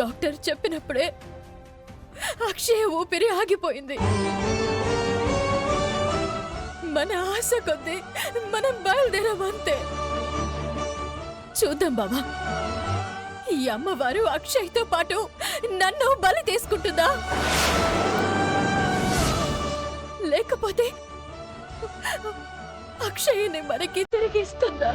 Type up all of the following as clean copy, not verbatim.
Doctor చెప్పినప్పుడే అక్షయ ఊపిరి ఆగిపోయింది. మన ఆశ కొద్దీ మనం బయలుదేరామంతే. చూద్దాం బావా, ఈ అమ్మవారు అక్షయ్తో పాటు నన్ను బలి తీసుకుంటుందా, లేకపోతే అక్షయ్ని మనకి తిరిగిస్తుందా?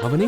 అవని,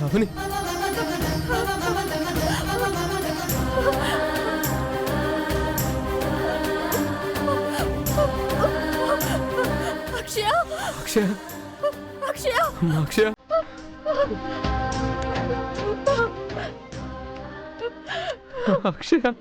అవని, అక్షయ, అక్షయ, అక్షయ, అక్షయ, అక్షయ,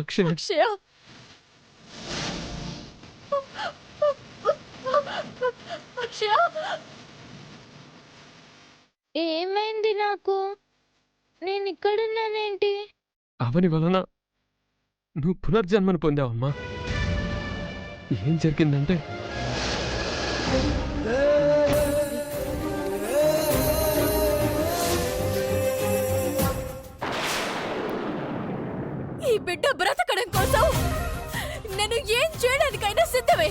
అక్షయ అక్షయ అక్షయ ఏమైంది నాకు? నేను ఇక్కడున్నానేంటి? అవని వలన నువ్వు పునర్జన్మను పొందావమ్మా. ఏం జరిగిందంటే ఈ బిడ్డ బ్రతకడం కోసం నేను ఏం చేయడానికైనా సిద్ధమే.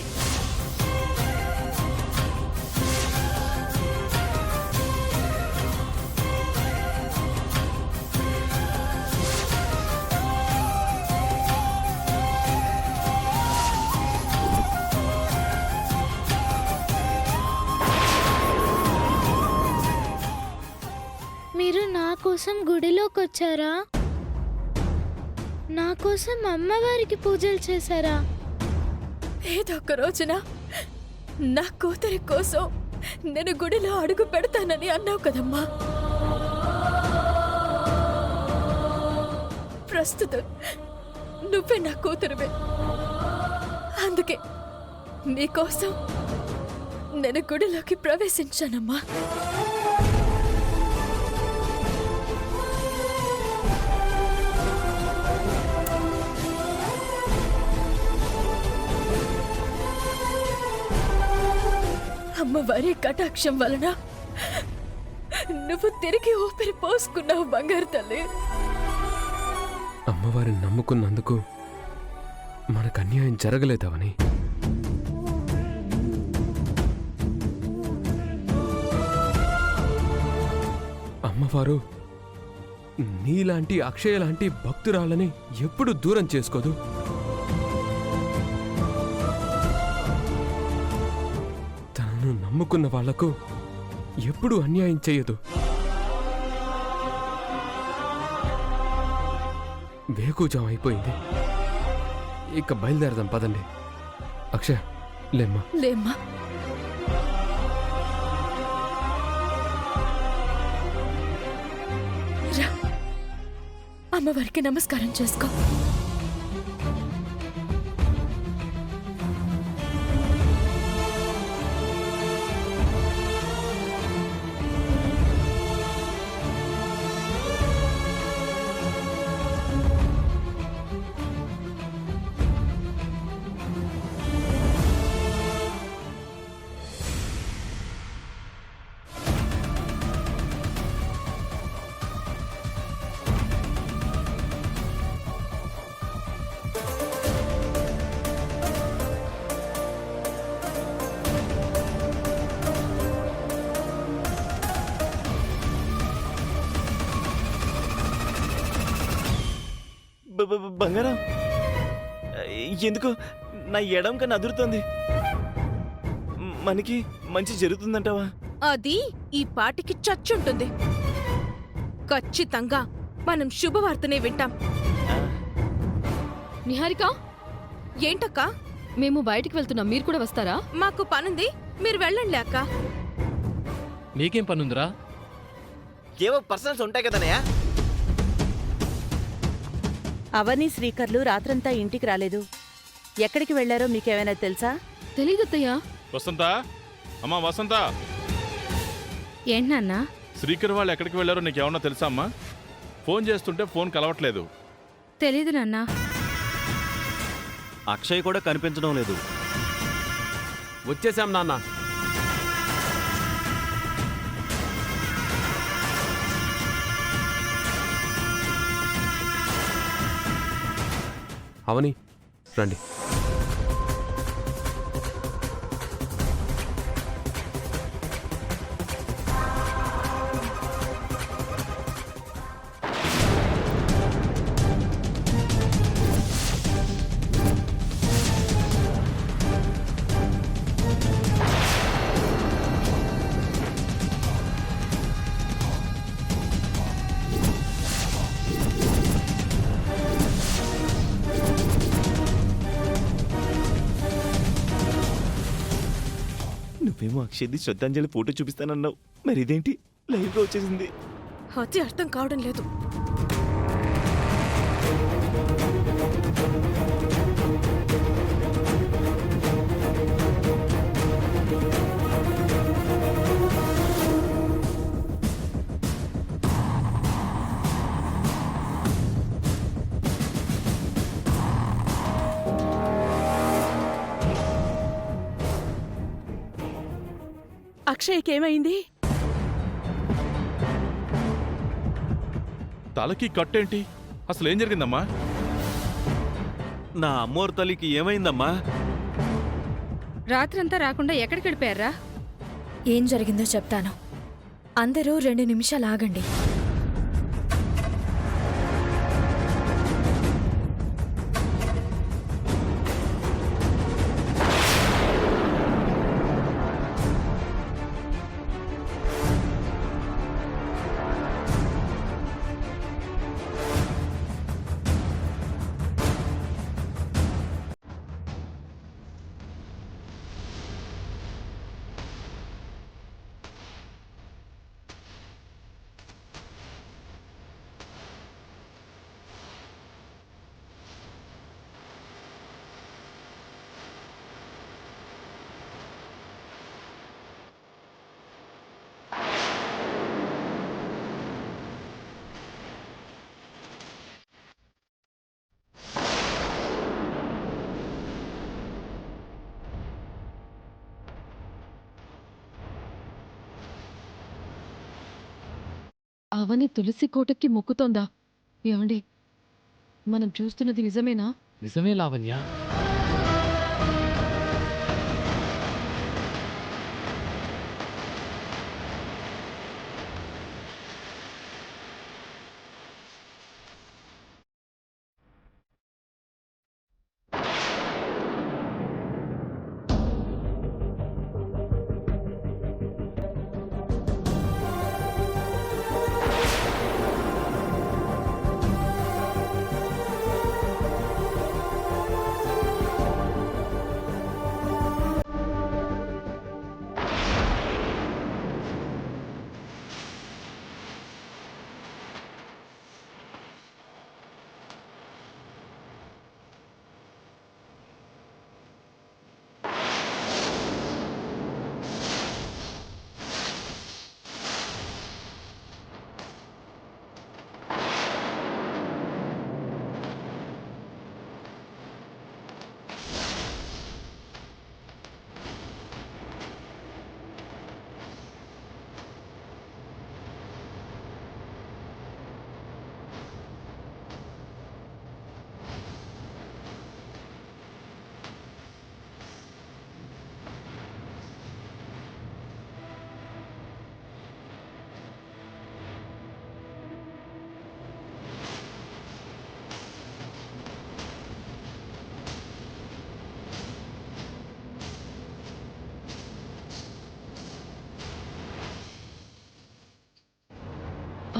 మీరు నా కోసం గుడిలోకి వచ్చారా? నా కోసం అమ్మవారికి పూజలు చేశారా? ఏదో ఒక రోజున నా కూతురి కోసం నేను గుడిలో అడుగు పెడతానని అన్నావు కదమ్మా. ప్రస్తుతం నువ్వే నా కూతురువే. అందుకే నీకోసం నేను గుడిలోకి ప్రవేశించానమ్మా. అమ్మవారి కటాక్షం వలన నువ్వు తిరిగి ఊపిరి పోసుకున్నావు బంగారు తల్లి. అమ్మవారిని నమ్ముకున్నందుకు మనకు అన్యాయం జరగలేదవని. అమ్మవారు నీలాంటి అక్షయ లాంటి భక్తురాలని ఎప్పుడు దూరం చేసుకోదు. తనను నమ్ముకున్న వాళ్లకు ఎప్పుడూ అన్యాయం చెయ్యదు. వేకుజాం అయిపోయింది, ఇక బయలుదేరదాం పదండి. అక్షయ లేమ్మా. లేమ్మా. రా, అమ్మవారికి నమస్కారం చేసుకో. బంగారం, ఎందుకు నా ఎడం కన్నా అదురుతోంది? మనకి మంచి జరుగుతుందంటావా? అది ఈ పాటికి చచ్చుంటుంది. ఖచ్చితంగా మనం శుభవార్తనే వింటాం. నిహారిక, ఏంటక్కా? మేము బయటికి వెళ్తున్నాం, మీరు కూడా వస్తారా? మాకు పనుంది, మీరు వెళ్ళండి అక్క. నీకేం పనుందిరా? ఏవో పర్సనల్స్ ఉంటాయి కదనయ్యా. అవని శ్రీకర్లు రాత్రంతా ఇంటికి రాలేదు. ఎక్కడికి వెళ్లారో మీకేమైనా తెలుసా? తెలీదత్తయ్యా. వసంత, అమ్మా వసంత, ఏంటన్నా? శ్రీకర్ వాళ్ళు ఎక్కడికి వెళ్ళారో నీకేమన్నా తెలుసా అమ్మా? ఫోన్ చేస్తుంటే ఫోన్ కలవట్లేదు. తెలీదు నాన్నా. అక్షయ్ కూడా కనిపించడం లేదు. వచ్చేసాం నాన్న. అవని రండి. నువ్వేమో అక్షయ్ది శ్రద్ధాంజలి ఫోటో చూపిస్తానన్నావు, మరి ఇదేంటి లైవ్గా వచ్చేసింది? అది అర్థం కావడం లేదు. అక్షయ్కేమైంది? తలకి కట్టేంటి? అసలు ఏం జరిగిందమ్మా? నా అమ్మోరు తల్లికి ఏమైందమ్మా? రాత్రంతా రాకుండా ఎక్కడికి వెళ్ళిపోయారా? ఏం జరిగిందో చెప్తాను. అందరూ 2 నిమిషాలు ఆగండి. అవని తులసి కోటకి మొక్కుతోందా? ఏమండి, మనం చూస్తున్నది నిజమేనా? నిజమే లావణ్య.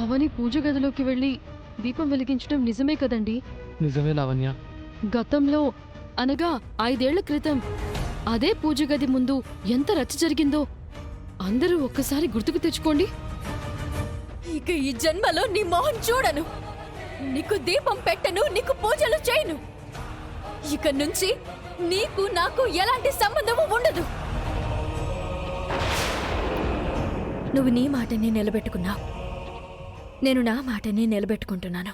అవని పూజ గదిలోకి వెళ్ళి దీపం వెలిగించడం నిజమే కదండి? నిజమే లావణ్య. గతంలో అనగా 5 ఏళ్ల క్రితం అదే పూజ గది ముందు ఎంత రచ్చ జరిగిందో అందరూ ఒక్కసారి గుర్తుకు తెచ్చుకోండి. ఇక ఈ జన్మలో నీ మొహం చూడను, నీకు దీపం పెట్టను, నీకు పూజలు చేయను. ఇక నుంచి నీకు నాకు ఎలాంటి సంబంధము ఉండదు. నువ్వు నీ మాటని నిలబెట్టుకున్నావు, నేను నా మాటని నిలబెట్టుకుంటున్నాను.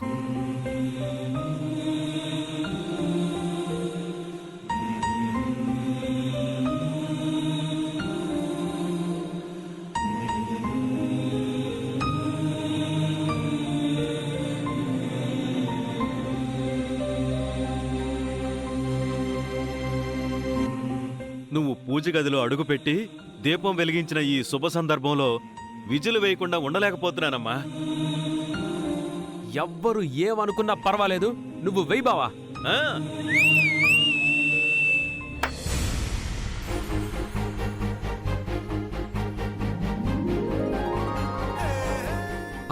నువ్వు పూజ గదిలో అడుగుపెట్టి దీపం వెలిగించిన ఈ శుభ సందర్భంలో విజులు వేయకుండా ఉండలేకపోతున్నానమ్మా. ఎవ్వరు ఏమనుకున్నా పర్వాలేదు, నువ్వు వెయ్యి బావా. ఆ?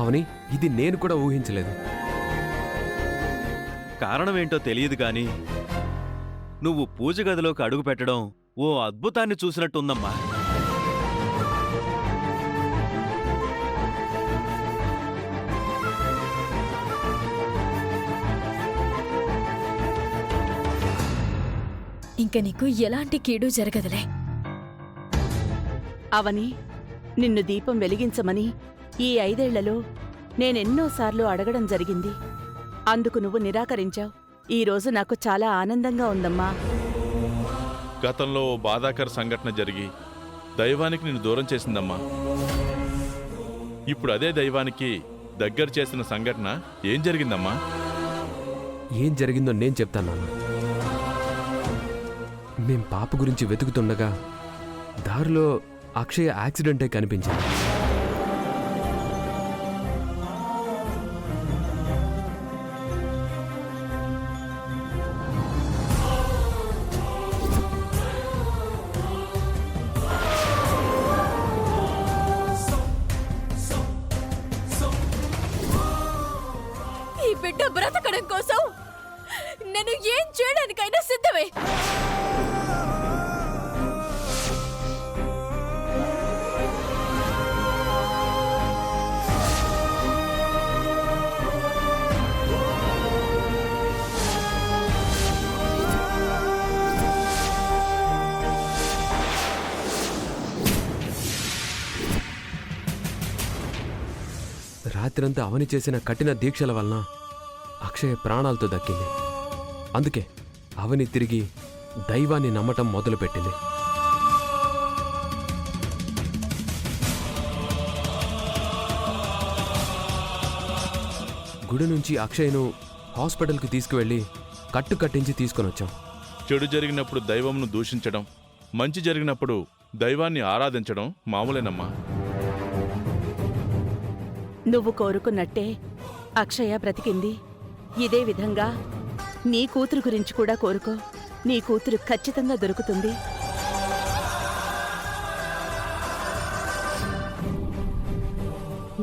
అవని, ఇది నేను కూడా ఊహించలేదు. కారణమేంటో తెలియదు గాని నువ్వు పూజ గదిలోకి అడుగు పెట్టడం ఓ అద్భుతాన్ని చూసినట్టుందమ్మా. ఇంక నీకు ఎలాంటి కీడు జరగదులే. అవని, నిన్ను దీపం వెలిగించమని ఈ 5 ఏళ్లలో నేనెన్నోసార్లు అడగడం జరిగింది. అందుకు నువ్వు నిరాకరించావు. ఈరోజు నాకు చాలా ఆనందంగా ఉందమ్మా. గతంలో ఓ బాధాకర సంఘటన జరిగి దైవానికి నిన్ను దూరం చేసిందమ్మా. ఇప్పుడు అదే దైవానికి దగ్గర చేసిన సంఘటన ఏం జరిగిందమ్మా? ఏం జరిగిందో నేను చెప్తాను నాన్న. మేం పాప గురించి వెతుకుతుండగా దారిలో అక్షయ యాక్సిడెంటే కనిపించింది. ఈ బిడ్డ బ్రతకడం కోసం నేను ఏం చేయడానికైనా సిద్ధమే. రాత్రంతా అవని చేసిన కఠిన దీక్షల వలన అక్షయ ప్రాణాలతో దక్కింది. అందుకే అవని తిరిగి దైవాన్ని నమ్మటం మొదలుపెట్టింది. గుడి నుంచి అక్షయ్ను హాస్పిటల్కి తీసుకువెళ్ళి కట్టించి తీసుకొనొచ్చాం. చెడు జరిగినప్పుడు దైవంను దూషించడం, మంచి జరిగినప్పుడు దైవాన్ని ఆరాధించడం మామూలేనమ్మా. నువ్వు కోరుకున్నట్టే అక్షయ బ్రతికింది. ఇదే విధంగా నీ కూతురు గురించి కూడా కోరుకో. నీ కూతురు ఖచ్చితంగా దొరుకుతుంది.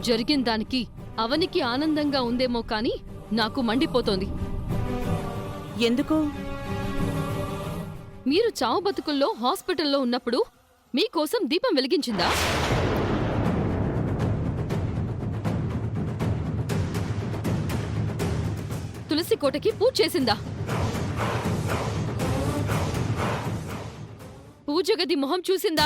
జరిగిన దానికి అవనికి ఆనందంగా ఉందేమో కాని నాకు మండిపోతోంది. ఎందుకు? మీరు చావు బతుకుల్లో హాస్పిటల్లో ఉన్నప్పుడు మీకోసం దీపం వెలిగించిందా? తులసి కోటకి పూజ చేసిందా? పూజ గది మొహం చూసిందా?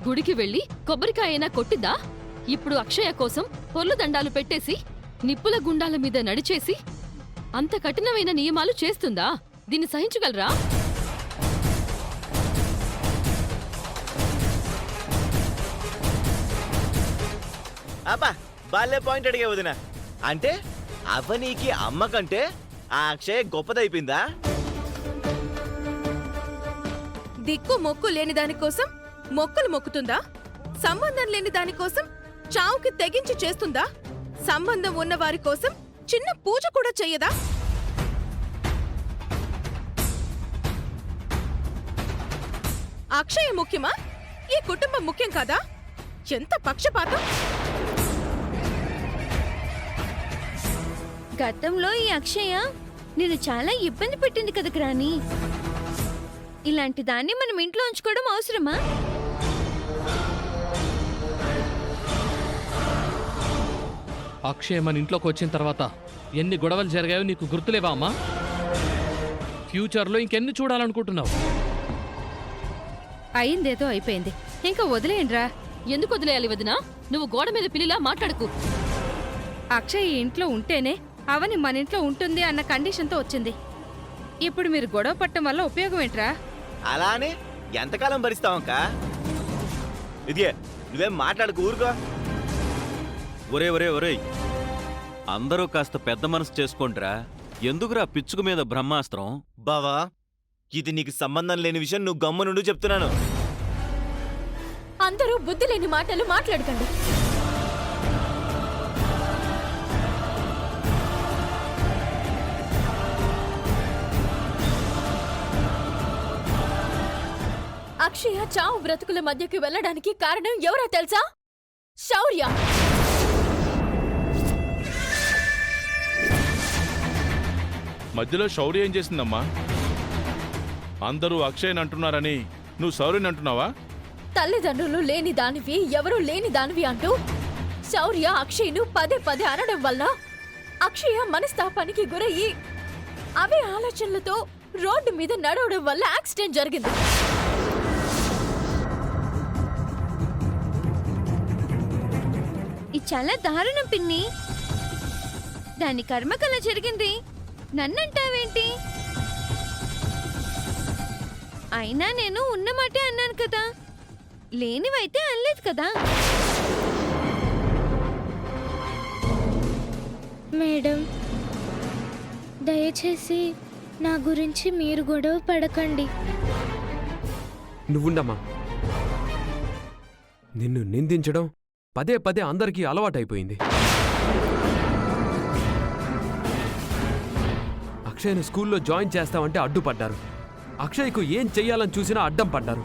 గుడికి వెళ్లి కొబ్బరికాయైనా కొట్టిందా? ఇప్పుడు అక్షయ కోసం పొర్లు దండాలు పెట్టేసి నిప్పుల గుండాల మీద నడిచేసి అంత కఠినమైన నియమాలు చేస్తుందా? దీన్ని సహించగలరా? అబ్బా బాలే పాయింట్ అడిగే వదిన. అంటే అవనీకి అమ్మ కంటే ఆ అక్షయ్ గొప్పదైపోయిందా? దిక్కు మొక్కు లేని దానికోసం మొక్కులు మొక్కుతుందా? సంబంధం లేని దానికోసం చావుకి తెగించి చేస్తుందా? సంబంధం ఉన్న వారి కోసం చిన్న పూజ కూడా చెయ్యదా? అక్షయ ముఖ్యమా? ఈ కుటుంబం ముఖ్యం కాదా? ఎంత పక్షపాతం! గతంలో ఈ అక్షయ నేను చాలా ఇబ్బంది పెట్టింది కదా గ్రాని. ఇలాంటి దాన్ని మనం ఇంట్లో ఉంచుకోవడం అవసరమా? అక్షయ్ మన ఇంట్లోకి వచ్చిన తర్వాత ఎన్ని గొడవలు జరిగాయో నీకు గుర్తులేవా అమ్మా? ఫ్యూచర్లో ఇంకెన్ని చూడాలనుకుంటున్నావు? అయిందేదో అయిపోయింది, ఇంకా వదిలేయండిరా. ఎందుకు వదిలేయాలి వదినా? నువ్వు గోడ మీద పిల్లిలా మాట్లాడుకు. అక్షయ్ ఈ ఇంట్లో ఉంటేనే అవని మన ఇంట్లో ఉంటుంది అన్న కండిషన్తో వచ్చింది. ఇప్పుడు మీరు గొడవ పట్టడం వల్ల ఉపయోగం ఏంట్రా? అలానే ఎంతకాలం భరిస్తావంకా? ఇదిగే నువ్వేం మాట్లాడుకు, ఊరుకో. ఒరే ఒరే ఒరే, అందరూ కాస్త పెద్ద మనసు చేసుకోండిరా. ఎందుకురా పిచ్చుకు మీద బ్రహ్మాస్త్రం? బావా, ఇది నీకు సంబంధం లేని విషయం, నువ్వు గమ్మునుండు చెప్తున్నాను. అందరూ బుద్ధి లేని మాటలు మాట్లాడకండి. అక్షయ చావు బ్రతుకుల మధ్యకి వెళ్ళడానికి కారణం ఎవరో తెలుసా? శౌర్య. మధ్యలో శౌర్య ఏం చేసిందమ్మా? అందరూ అక్షయ్ని అంటున్నారని నువ్వు శౌర్యని అంటున్నావా? తల్లిదండ్రులు లేని దానివి, ఎవరూ లేని దానివి అంటూ శౌర్య అక్షయ్ను పదే పదే అనడం వల్ల అక్షయ మనస్తాపానికి గురయ్యి అవే ఆలోచనలతో రోడ్డు మీద నడవడం వల్ల యాక్సిడెంట్ జరిగింది. ఇది చాలా దారుణం పిన్ని. దాని కర్మకలా జరిగింది, నన్నంటావేంటి? అయినా నేను ఉన్నమాటే అన్నాను కదా, లేనివైతే అనలేదు కదా. మేడం, దయచేసి నా గురించి మీరు గొడవ పడకండి. నువ్వుండమ్మా. నిన్ను నిందించడం పదే పదే అందరికీ అలవాటైపోయింది. అక్షయ్ను స్కూల్లో జాయిన్ చేస్తామంటే అడ్డుపడ్డారు. అక్షయ్కు ఏం చెయ్యాలని చూసినా అడ్డం పడ్డారు.